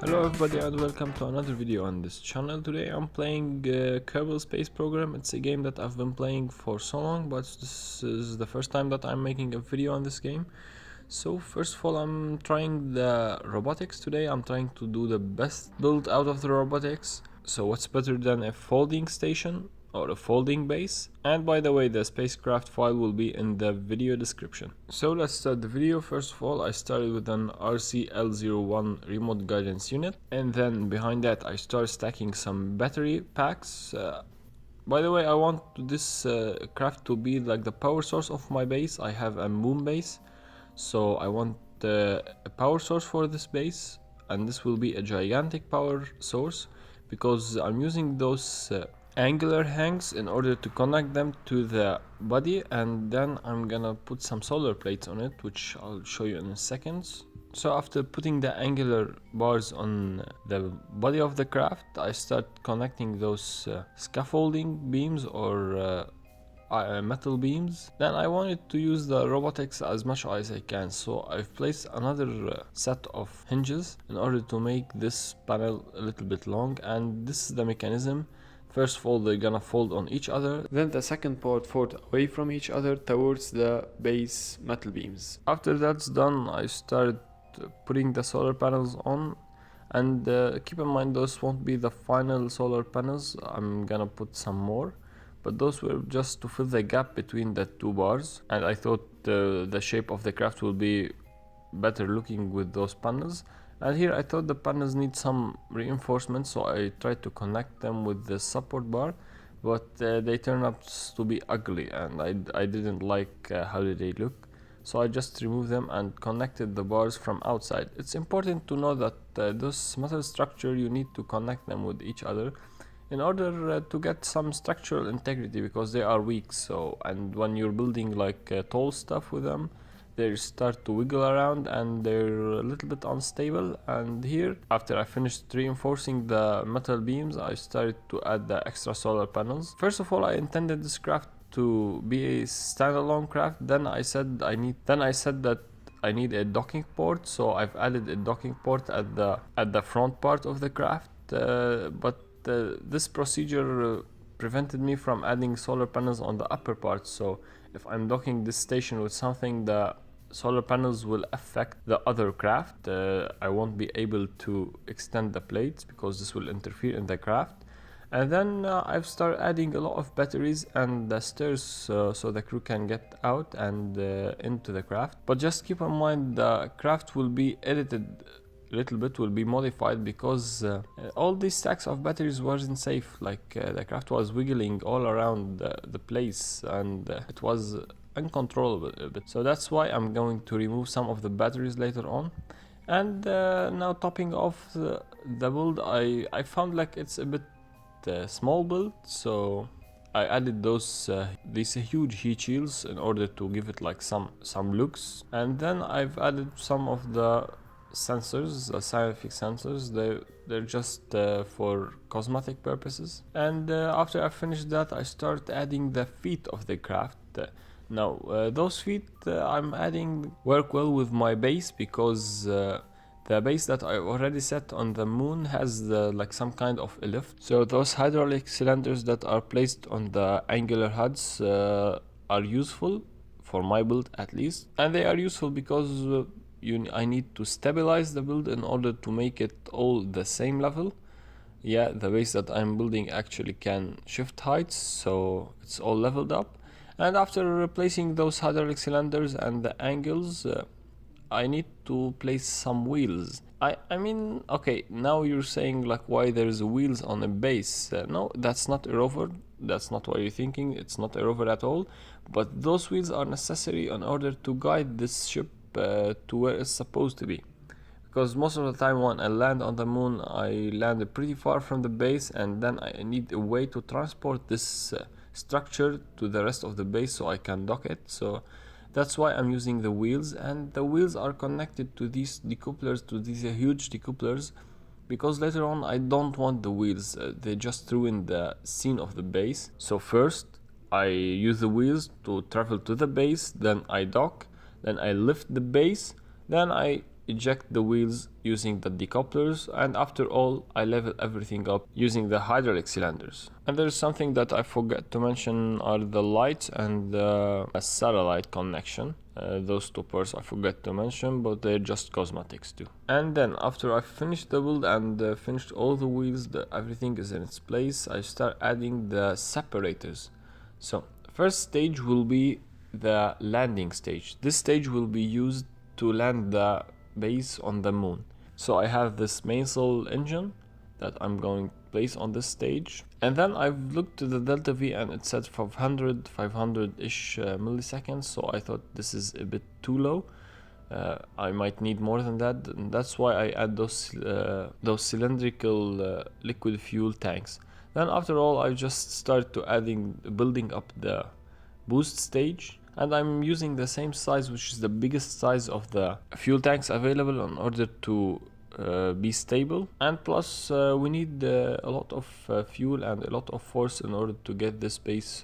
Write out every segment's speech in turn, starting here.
Hello everybody and welcome to another video on this channel. Today I'm playing Kerbal Space Program. It's a game that I've been playing for so long, but this is the first time that I'm making a video on this game. So first of all, I'm trying the robotics today. I'm trying to do the best build out of the robotics. So what's better than a folding station or a folding base? And by the way, the spacecraft file will be in the video description. So let's start the video. First of all, I started with an RCL01 remote guidance unit, and then behind that I started stacking some battery packs. By the way, I want this craft to be like the power source of my base. I have a moon base, so I want a power source for this base, and this will be a gigantic power source because I'm using those angular hangs in order to connect them to the body, and then I'm gonna put some solar plates on it, which I'll show you in a second. So after putting the angular bars on the body of the craft, I start connecting those scaffolding beams or metal beams. Then I wanted to use the robotics as much as I can, so I've placed another set of hinges in order to make this panel a little bit long, and this is the mechanism. First of all, they're gonna fold on each other, then the second part fold away from each other towards the base metal beams. After that's done, I started putting the solar panels on, and keep in mind those won't be the final solar panels. I'm gonna put some more, but those were just to fill the gap between the two bars, and I thought the shape of the craft will be better looking with those panels. And here I thought the panels need some reinforcement, so I tried to connect them with the support bar, but they turned out to be ugly, and I didn't like how they look. So I just removed them and connected the bars from outside. It's important to know that those metal structure, you need to connect them with each other in order to get some structural integrity, because they are weak. So, and when you're building like tall stuff with them, they start to wiggle around and they're a little bit unstable. And here, after I finished reinforcing the metal beams, I started to add the extra solar panels. First of all, I intended this craft to be a standalone craft. Then I said that I need a docking port, so I've added a docking port at the front part of the craft. But this procedure prevented me from adding solar panels on the upper part. So if I'm docking this station with something, the solar panels will affect the other craft. I won't be able to extend the plates because this will interfere in the craft. And then I've started adding a lot of batteries and the stairs so the crew can get out and into the craft. But just keep in mind, the craft will be edited a little bit, will be modified, because all these stacks of batteries wasn't safe. Like the craft was wiggling all around the place, and it was uncontrollable a bit. So that's why I'm going to remove some of the batteries later on. And now topping off the build, I found like it's a bit small build, so I added these huge heat shields in order to give it like some looks. And then I've added some of the sensors, scientific sensors. They're just for cosmetic purposes. And after I finished that, I started adding the feet of the craft. Now those feet I'm adding work well with my base, because the base that I already set on the moon has like some kind of a lift. So those hydraulic cylinders that are placed on the angular heads are useful for my build at least. And they are useful because I need to stabilize the build in order to make it all the same level. Yeah, the base that I'm building actually can shift heights, so it's all leveled up. And after replacing those hydraulic cylinders and the angles, I need to place some wheels. I mean, okay, now you're saying like why there's wheels on a base. No, that's not a rover. That's not what you're thinking. It's not a rover at all. But those wheels are necessary in order to guide this ship to where it's supposed to be. Because most of the time when I land on the moon, I land pretty far from the base, and then I need a way to transport this structure to the rest of the base so I can dock it. So that's why I'm using the wheels, and the wheels are connected to these decouplers, to these huge decouplers, because later on I don't want the wheels. They just ruin the scene of the base. So first I use the wheels to travel to the base, then I dock, then I lift the base, then I eject the wheels using the decouplers, and after all I level everything up using the hydraulic cylinders. And there's something that I forgot to mention are the lights and the satellite connection. Those two parts I forgot to mention, but they're just cosmetics too. And then after I finished the build and finished all the wheels, everything is in its place, I start adding the separators. So first stage will be the landing stage. This stage will be used to land the base on the moon. So I have this mainsail engine that I'm going to place on this stage, and then I've looked to the delta V and it said 500-ish milliseconds, so I thought this is a bit too low. I might need more than that, and that's why I add those cylindrical liquid fuel tanks. Then after all I just start to building up the boost stage, and I'm using the same size, which is the biggest size of the fuel tanks available, in order to be stable. And plus we need a lot of fuel and a lot of force in order to get this base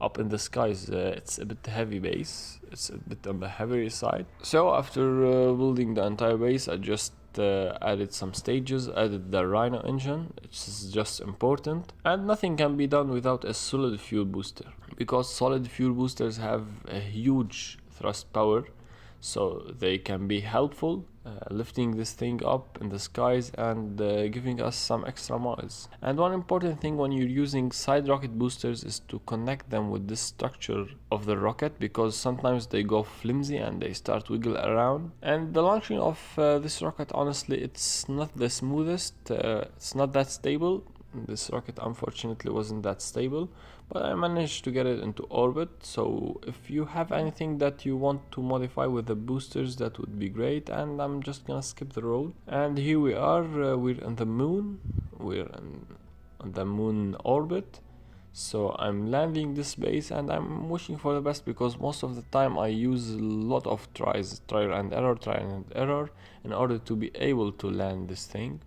up in the skies. It's a bit heavy base, it's a bit on the heavier side. So after building the entire base, I just added some stages, added the Rhino engine, which is just important. And nothing can be done without a solid fuel booster, because solid fuel boosters have a huge thrust power, so they can be helpful lifting this thing up in the skies and giving us some extra miles. And one important thing when you're using side rocket boosters is to connect them with the structure of the rocket, because sometimes they go flimsy and they start wiggle around. And the launching of this rocket, honestly, it's not the smoothest, it's not that stable. This rocket unfortunately wasn't that stable, but I managed to get it into orbit. So if you have anything that you want to modify with the boosters, that would be great. And I'm just gonna skip the road, and here we are. We're on the moon, on the moon orbit. So I'm landing this base and I'm wishing for the best, because most of the time I use a lot of trial and error in order to be able to land this thing.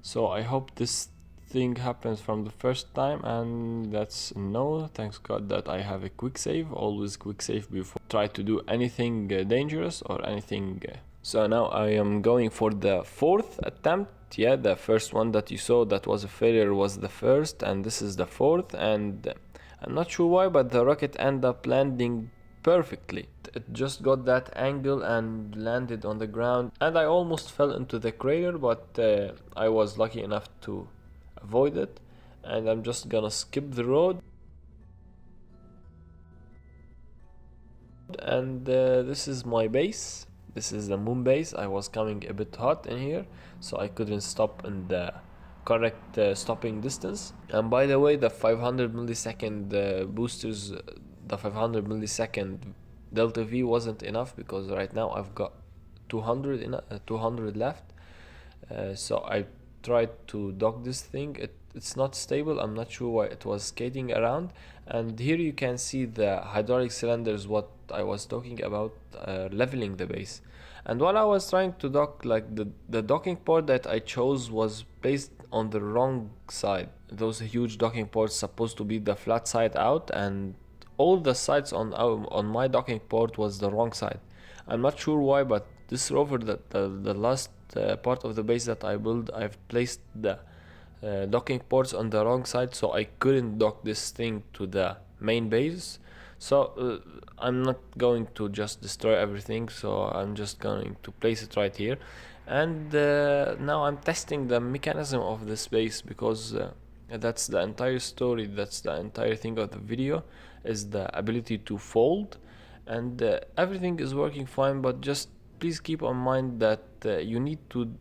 So I hope this thing happens from the first time, and that's no. Thanks God that I have a quick save. Always quick save before try to do anything dangerous or anything. So now I am going for the fourth attempt. Yeah, the first one that you saw that was a failure was the first, and this is the fourth. And I'm not sure why, but the rocket ended up landing perfectly. It just got that angle and landed on the ground, and I almost fell into the crater, but I was lucky enough to avoid it. And I'm just gonna skip the road, and this is my base. This is the moon base. I was coming a bit hot in here, so I couldn't stop in the correct stopping distance. And by the way, the 500 millisecond boosters, the 500 millisecond delta V wasn't enough, because right now I've got 200 left. So I tried to dock this thing. It's not stable. I'm not sure why it was skating around. And here you can see the hydraulic cylinders, what I was talking about, leveling the base. And while I was trying to dock, like the docking port that I chose was placed on the wrong side. Those huge docking ports supposed to be the flat side out, and all the sides on my docking port was the wrong side. I'm not sure why, but this rover, the last part of the base that I built, I've placed the docking ports on the wrong side, so I couldn't dock this thing to the main base. So I'm not going to just destroy everything, so I'm just going to place it right here. And now I'm testing the mechanism of this base, because that's the entire story, that's the entire thing of the video, is the ability to fold. And everything is working fine, but just please keep in mind that you need to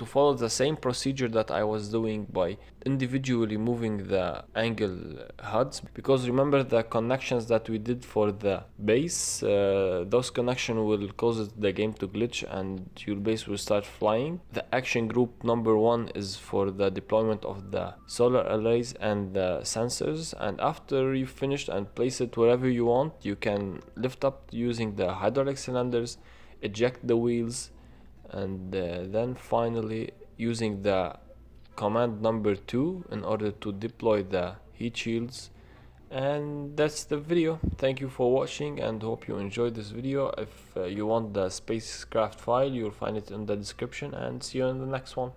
follow the same procedure that I was doing by individually moving the angle HUDs, because remember the connections that we did for the base, those connections will cause the game to glitch and your base will start flying. The action group number 1 is for the deployment of the solar arrays and the sensors, and after you finished and place it wherever you want, you can lift up using the hydraulic cylinders, eject the wheels, and then finally using the command number 2 in order to deploy the heat shields And that's the video. Thank you for watching and hope you enjoyed this video. If you want the spacecraft file, you'll find it in the description, and see you in the next one.